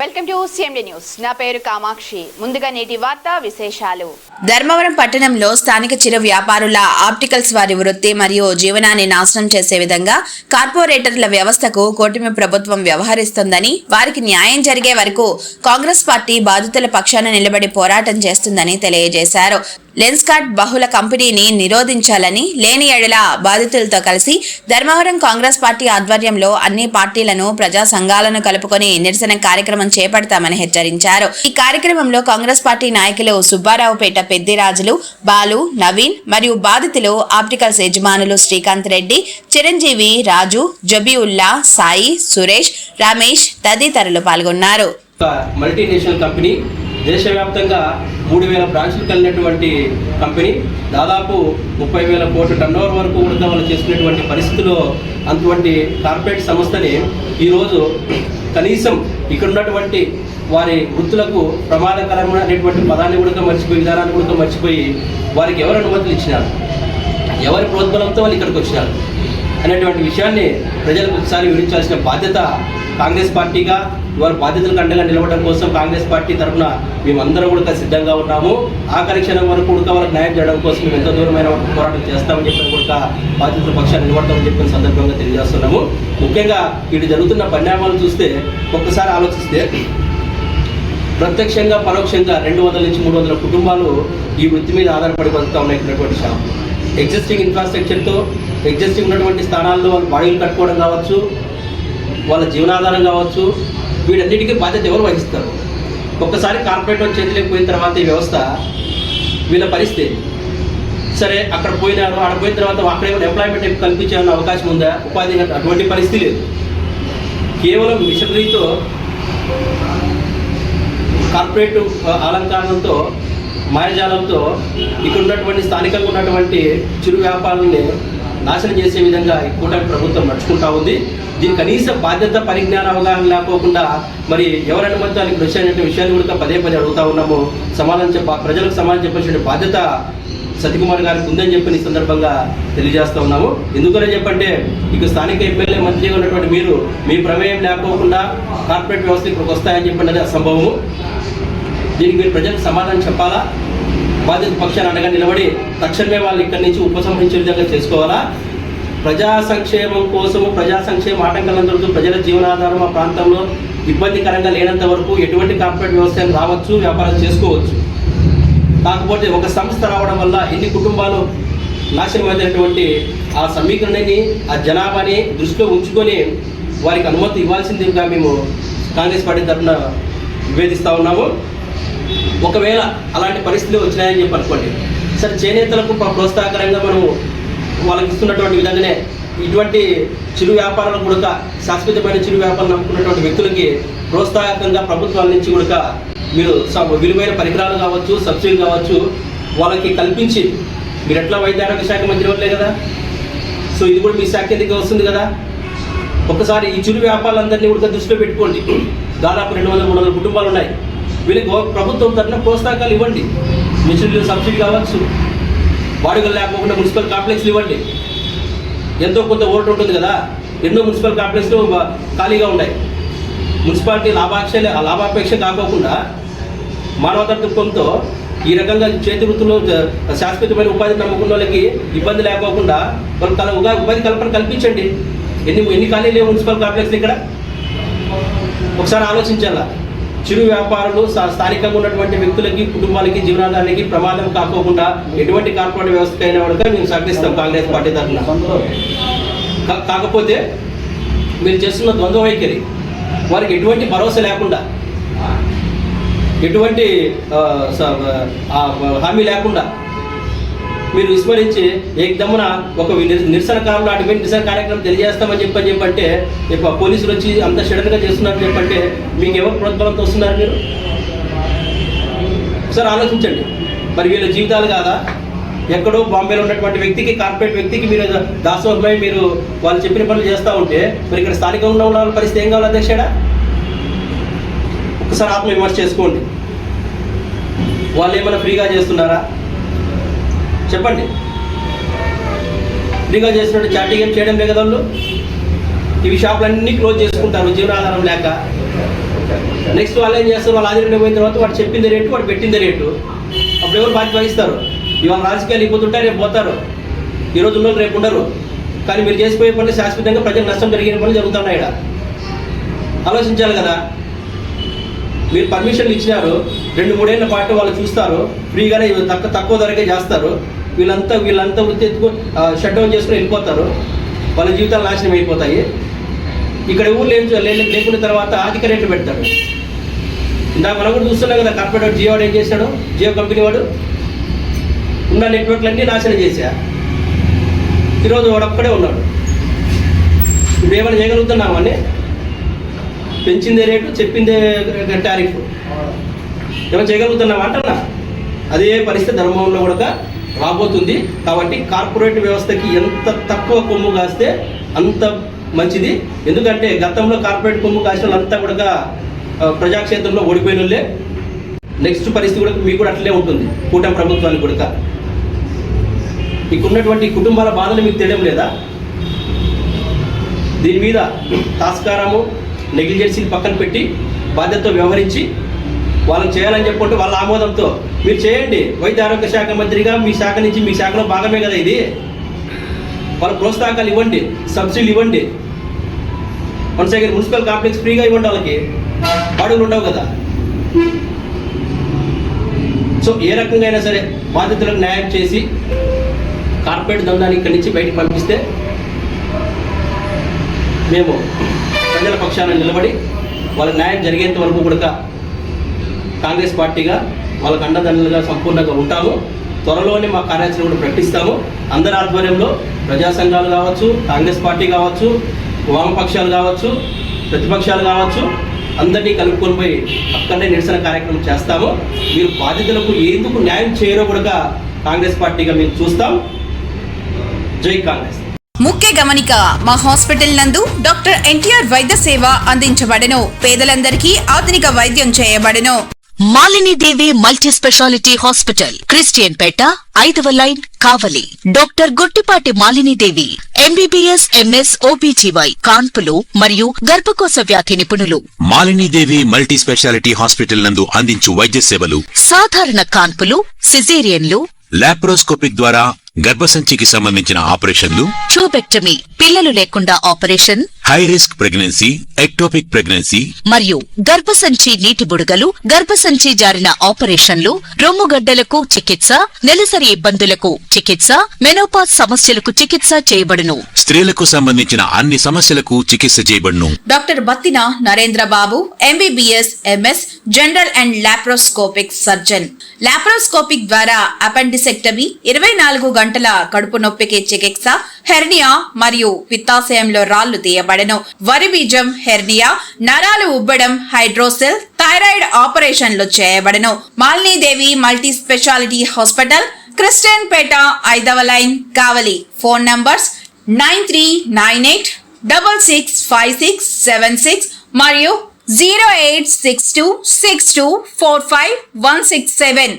Welcome to CMD news. నా పేరు కామాక్షి. ముందుగా నేటి వార్తా విశేషాలు. ధర్మవరం పట్టణంలో స్థానిక చిరు వ్యాపారుల ఆప్టికల్స్ వారి వృత్తి మరియు జీవనాన్ని నాశనం చేసే విధంగా కార్పొరేటర్ల వ్యవస్థకు కూటమి ప్రభుత్వం వ్యవహరిస్తోందని, వారికి న్యాయం జరిగే వరకు కాంగ్రెస్ పార్టీ బాధితుల పక్షాన నిలబడి పోరాటం చేస్తుందని తెలియజేశారు. లెన్స్కార్ట్ బహుళ కంపెనీని నిరోధించాలని, లేని ఎడల బాధితులతో కలిసి ధర్మవరం కాంగ్రెస్ పార్టీ ఆధ్వర్యంలో అన్ని పార్టీలను, ప్రజా సంఘాలను కలుపుకొని నిరసన కార్యక్రమం చేపడతామని హెచ్చరించారు. ఈ కార్యక్రమంలో కాంగ్రెస్ పార్టీ నాయకులు సుబ్బారావుపేట పెద్దిరాజులు, బాలు, నవీన్ మరియు బాధితులు ఆప్టికల్స్ యజమానులు శ్రీకాంత్ రెడ్డి, చిరంజీవి, రాజు, జబీవుల్లా, సాయి, సురేష్, రమేష్ తదితరులు పాల్గొన్నారు. మల్టీనేషనల్ కంపెనీ, దేశవ్యాప్తంగా 3,000 బ్రాంచ్లు కలిగినటువంటి కంపెనీ, దాదాపు 30,000 కోట్ల టర్నోవర్ వరకు కూడా వాళ్ళు చేసుకునేటువంటి పరిస్థితుల్లో అటువంటి కార్పొరేట్ సంస్థని ఈరోజు కనీసం ఇక్కడ ఉన్నటువంటి వారి వృత్తులకు ప్రమాదకరమైనటువంటి పదాన్ని కూడా మర్చిపోయి, విధానాన్ని కూడా మర్చిపోయి వారికి ఎవరు అనుమతులు ఇచ్చినారు, ఎవరి ప్రోద్బలంతో వాళ్ళు ఇక్కడికి వచ్చినారు అనేటువంటి విషయాన్ని ప్రజలకు ఒకసారి వివరించాల్సిన బాధ్యత కాంగ్రెస్ పార్టీగా, వారి బాధ్యతలకు అండగా నిలవడం కోసం కాంగ్రెస్ పార్టీ తరఫున మేమందరం కూడా సిద్ధంగా ఉన్నాము. ఆఖరి క్షణం వరకు కూడా వాళ్ళకి న్యాయం చేయడం కోసం మేము ఎంత దూరమైన పోరాటం చేస్తామని చెప్పిన కూడా బాధ్యతల పక్షాన్ని నిలబడతామని చెప్పిన సందర్భంగా తెలియజేస్తున్నాము. ముఖ్యంగా ఇటు జరుగుతున్న పరిణామాలు చూస్తే ఒక్కసారి ఆలోచిస్తే ప్రత్యక్షంగా పరోక్షంగా 200 నుంచి 300 కుటుంబాలు ఈ వృత్తి మీద ఆధారపడి బతుకుతా ఉన్నటువంటి షాపులు. ఎగ్జిస్టింగ్ ఇన్ఫ్రాస్ట్రక్చర్తో ఎగ్జిస్టింగ్ ఉన్నటువంటి స్థానాల్లో వాళ్ళు బాడీలు కట్టుకోవడం కావచ్చు, వాళ్ళ జీవనాధారం కావచ్చు, వీటన్నిటికీ బాధ్యత ఎవరు వహిస్తారు? ఒక్కసారి కార్పొరేట్ చేతిలోకి పోయిన తర్వాత ఈ వ్యవస్థ వీళ్ళ పరిస్థితి సరే, అక్కడ పోయినారు, అక్కడ పోయిన తర్వాత అక్కడ ఏమైనా ఎంప్లాయ్మెంట్ కల్పించే అవకాశం ఉందా? ఉపాధి అటువంటి పరిస్థితి లేదు. కేవలం మిషనరీతో, కార్పొరేట్ అలంకారంతో, మాయజాలంతో ఇక్కడ ఉన్నటువంటి స్థానికంగా ఉన్నటువంటి చిరు వ్యాపారుల్ని నాశనం చేసే విధంగా ఈ కూటమి ప్రభుత్వం నడుచుకుంటా ఉంది. దీని కనీస బాధ్యత, పరిజ్ఞాన అవగాహన లేకోకుండా మరి ఎవరి అనుమతి విషయాన్ని కూడా పదే అడుగుతా ఉన్నాము. ప్రజలకు సమాధానం చెప్పాల్సిన బాధ్యత సతీకుమార్ గారికి ఉందని చెప్పి ఈ సందర్భంగా తెలియజేస్తూ ఉన్నాము. ఎందుకని చెప్పంటే ఇక స్థానిక ఎమ్మెల్యే, మంత్రిగా ఉన్నటువంటి మీరు మీ ప్రమేయం లేకోకుండా కార్పొరేట్ వ్యవస్థ ఇక్కడికి వస్తాయని చెప్పినది అసంభవము. దీనికి మీరు ప్రజలకు సమాధానం చెప్పాలా? బాధ్యత పక్షాన్ని అండగా నిలబడి తక్షణమే వాళ్ళు ఇక్కడి నుంచి ఉపసంహరించే విధంగా చేసుకోవాలా? ప్రజా సంక్షేమం కోసము, ప్రజా సంక్షేమ ఆటంకాలందరూ ప్రజల జీవనాధారం ఆ ప్రాంతంలో ఇబ్బందికరంగా లేనంత వరకు ఎటువంటి కార్పొరేట్ వ్యవస్థ రావచ్చు, వ్యాపారం చేసుకోవచ్చు. కాకపోతే ఒక సంస్థ రావడం వల్ల ఎన్ని కుటుంబాలు నాశనమైనటువంటి ఆ సమీకరణని, ఆ జనాభాని దృష్టిలో ఉంచుకొని వారికి అనుమతి ఇవ్వాల్సిందిగా మేము కాంగ్రెస్ పార్టీ తరఫున నివేదిస్తూ ఉన్నాము. ఒకవేళ అలాంటి పరిస్థితులు వచ్చినాయని చెప్పి అనుకోండి, సరే చేనేతలకు ప్రోత్సాహకరంగా మనము వాళ్ళకి ఇస్తున్నటువంటి విధంగానే ఇటువంటి చిరు వ్యాపారాలకు కూడా, శాశ్వతమైన చిరు వ్యాపారం నమ్ముకున్నటువంటి వ్యక్తులకి ప్రోత్సాహకంగా ప్రభుత్వాల నుంచి కూడా మీరు విలువైన పరికరాలు కావచ్చు, సబ్సిడీలు కావచ్చు వాళ్ళకి కల్పించి, మీరు ఎట్లా వైద్య ఆరోగ్య శాఖ మంత్రి వాళ్ళే కదా, సో ఇది కూడా మీ శాఖ కిందకి వస్తుంది కదా. ఒకసారి ఈ చిరు వ్యాపారాలందరినీ కూడా దృష్టిలో పెట్టుకోండి. దాదాపు 200-300 కుటుంబాలు ఉన్నాయి. వీళ్ళకి ప్రభుత్వం తరఫున ప్రోత్సాహకాలు ఇవ్వండి. మిషన్లు సబ్సిడీ కావచ్చు, బాడుగలు లేకపోకుండా మున్సిపల్ కాంప్లెక్స్లు ఇవ్వండి. ఎంతో కొంత ఓటు ఉంటుంది కదా, ఎన్నో మున్సిపల్ కాంప్లెక్స్లు ఖాళీగా ఉన్నాయి. మున్సిపాలిటీ లాభాపేక్ష కాకోకుండా మానవతత్వంతో ఈ రకంగా చేతి వృత్తుల్లో శాశ్వతమైన ఉపాధి నమ్ముకున్న వాళ్ళకి ఇబ్బంది లేకోకుండా వాళ్ళు ఉపాధి కల్పన కల్పించండి. ఎన్ని ఖాళీ లేవు మున్సిపల్ కాంప్లెక్స్లు ఇక్కడ? ఒకసారి ఆలోచించాలా. చిరు వ్యాపారులు స్థానికంగా ఉన్నటువంటి వ్యక్తులకి, కుటుంబాలకి, జీవనాధారానికి ప్రమాదం కాకోకుండా ఎటువంటి కార్పొరేట్ వ్యవస్థకైనా కూడా మేము సహకరిస్తాం కాంగ్రెస్ పార్టీ తరఫున. కాకపోతే మీరు చేస్తున్న ద్వంద్వ వైఖరి, వారికి ఎటువంటి భరోసా లేకుండా, ఎటువంటి హామీ లేకుండా మీరు విస్మరించి ఏకదమ్మున ఒక నిరసనకారులు అటు నిరసన కార్యక్రమం తెలియజేస్తామని చెప్పంటే పోలీసులు వచ్చి అంత సడన్గా చేస్తున్నారని చెప్పంటే మీకు ఎవరు ప్రోత్బలంతో వస్తున్నారు? మీరు ఒకసారి ఆలోచించండి. మరి వీళ్ళ జీవితాలు కాదా? ఎక్కడో బాంబేలో ఉన్నటువంటి వ్యక్తికి, కార్పొరేట్ వ్యక్తికి మీరు దాసోహమై మీరు వాళ్ళు చెప్పిన పనులు చేస్తూ ఉంటే మరి ఇక్కడ స్థానికంగా ఉన్న వాళ్ళ పరిస్థితి ఏం కావాలి అధ్యక్షుడా? ఒకసారి ఆత్మవిమర్శ చేసుకోండి. వాళ్ళు ఏమైనా ఫ్రీగా చేస్తున్నారా చెప్పండి? ఫ్రీగా చేసినట్టు చాటింగ్ ఏం చేయడం లేదు కదా వాళ్ళు. ఇవి షాపులన్నీ క్లోజ్ చేసుకుంటారు జీవనాధారం లేక. నెక్స్ట్ వాళ్ళు ఏం చేస్తారు, వాళ్ళు ఆధీనంలో పోయిన తర్వాత వాడు చెప్పింది రేటు, వాడు పెట్టింది రేటు. అప్పుడు ఎవరు బాధ్యత వహిస్తారు? ఇవాళ రాజకీయాలు అయిపోతుంటే రేపు పోతారు, ఈరోజు ఉన్న రేపు ఉండరు. కానీ మీరు చేసిపోయే పనులు శాశ్వతంగా ప్రజలకు నష్టం జరిగిన పనులు జరుగుతున్నాయి. ఇక్కడ ఆలోచించాలి కదా. మీరు పర్మిషన్లు ఇచ్చినారు, 2-3 ఏళ్ల పాటు వాళ్ళు చూస్తారు, ఫ్రీగానే తక్కువ ధరకే చేస్తారు. వీళ్ళంతా వృత్తి షట్ డౌన్ చేసుకుని వెళ్ళిపోతారు, వాళ్ళ జీవితాలు నాశనం అయిపోతాయి. ఇక్కడ ఊళ్ళు లేకున్న తర్వాత అధిక రేట్లు పెడతారు. ఇందాక మనం కూడా చూస్తున్నాం కదా, కార్పొరేట్ జియో వాడు ఏం చేశాడు, జియో కంపెనీ వాడు ఉన్న నెట్వర్క్లన్నీ నాశనం చేశా. ఈరోజు వాడు ఒక్కడే ఉన్నాడు. ఇప్పుడు ఏమైనా చేయగలుగుతున్నామని, పెంచిందే రేటు, చెప్పిందే టారిఫ్, ఏమైనా చేయగలుగుతున్నాం అంటున్నా. అదే పరిస్థితి ధర్మంలో కూడా రాబోతుంది. కాబట్టి కార్పొరేట్ వ్యవస్థకి ఎంత తక్కువ కొమ్ము కాస్తే అంత మంచిది. ఎందుకంటే గతంలో కార్పొరేట్ కొమ్ము కాసిన అంతా కూడా ప్రజాక్షేత్రంలో ఓడిపోయిన వాళ్ళే. నెక్స్ట్ పరిస్థితి కూడా మీకు కూడా అట్లే ఉంటుంది. కూటమి ప్రభుత్వానికి కూడా మీకున్నటువంటి కుటుంబాల బాధలు మీకు తెలియడం లేదా? దీని మీద తాస్కారము, నెగ్లిజెన్సీని పక్కన పెట్టి బాధ్యతతో వ్యవహరించి వాళ్ళకి చేయాలని చెప్పుకుంటే వాళ్ళ ఆమోదంతో మీరు చేయండి. వైద్య ఆరోగ్య శాఖ మంత్రిగా మీ శాఖ నుంచి, మీ శాఖలో భాగమే కదా ఇది. వాళ్ళ ప్రోత్సాహకాలు ఇవ్వండి, సబ్సిడీలు ఇవ్వండి. వన్ సెకండ్ మున్సిపల్ కాంప్లెక్స్ ఫ్రీగా ఇవ్వండి, వాళ్ళకి బాడుగులు ఉండవు కదా. సో ఏ రకంగా అయినా సరే బాధితులకు న్యాయం చేసి కార్పొరేట్ దందాన్ని ఇక్కడి నుంచి బయటకు పంపిస్తే మేము ప్రజల పక్షాన నిలబడి వాళ్ళకి న్యాయం జరిగేంత వరకు కూడా కాంగ్రెస్ పార్టీగా వాళ్ళకు అండదండలుగా సంపూర్ణంగా ఉంటాము. త్వరలోనే మా కార్యాచరణ కూడా ప్రకటిస్తాము. అందరి ఆధ్వర్యంలో ప్రజా సంఘాలు కావచ్చు, కాంగ్రెస్ పార్టీ కావచ్చు, వామపక్షాలు కావచ్చు, ప్రతిపక్షాలు కావచ్చు, అందరినీ కలుపుకొని పోయి అక్కడనే నిరసన కార్యక్రమం చేస్తాము. మీరు బాధితులకు ఎందుకు న్యాయం చేయరో కూడా కాంగ్రెస్ పార్టీగా మేము చూస్తాం. జై కాంగ్రెస్. ముఖ్య గమనిక, మా హాస్పిటల్ నందు డాక్టర్ ఎన్టీఆర్ వైద్య సేవ అందించబడెను. పేదలందరికీ ఆధునిక వైద్యం చేయబడెను. Malinidevi multi speciality hospital, Christian Peta, 5వ line, Kavali. Doctor Gottipati Malinidevi, MBBS, MS, OBGY, కాన్పులు మరియు గర్భకోశ వ్యాధి నిపుణులు. మాలినీదేవి మల్టీ స్పెషాలిటీ హాస్పిటల్ నందు అందించు వైద్య సేవలు: సాధారణ కాన్పులు, సిజేరియన్లు, లాప్రోస్కోపిక్ ద్వారా గర్భసంచికి సంబంధించిన ఆపరేషన్లు, ట్యూబెక్టమీ, పిల్లలు లేకుండా operation, high risk pregnancy, ectopic pregnancy మరియు గర్భసంచి నీటి బుడగలు, గర్భసంచి జారిన ఆపరేషన్లు, రొమ్ముగడ్డలకు చికిత్స, నెలసరి ఇబ్బందులకు చికిత్స, మెనోపాజ్ సమస్యలకు చికిత్స చేయబడును. స్త్రీలకు సంబంధించిన అన్ని సమస్యలకు చికిత్స చేయబడును. Doctor Battina Narendra Babu, MBBS, MS, general and laparoscopic surgeon. Laparoscopic ద్వారా అపెండిసెక్టమీ, 24 గంటల కడుపు నొప్పికి చికిత్స, హెర్నియా మరియు పిత్తాశయంలో రాళ్లు తీయబడెను. వరి బీజం, హెర్నియా, నరాలు ఉబ్బడం, హైడ్రోసెల్, థైరాయిడ్ ఆపరేషన్లు చేయబడెను. Malinidevi multi speciality hospital, Christian Peta, 5వ లైన్, కావలి. ఫోన్ నంబర్స్ 9398665676 మరియు 08626245167.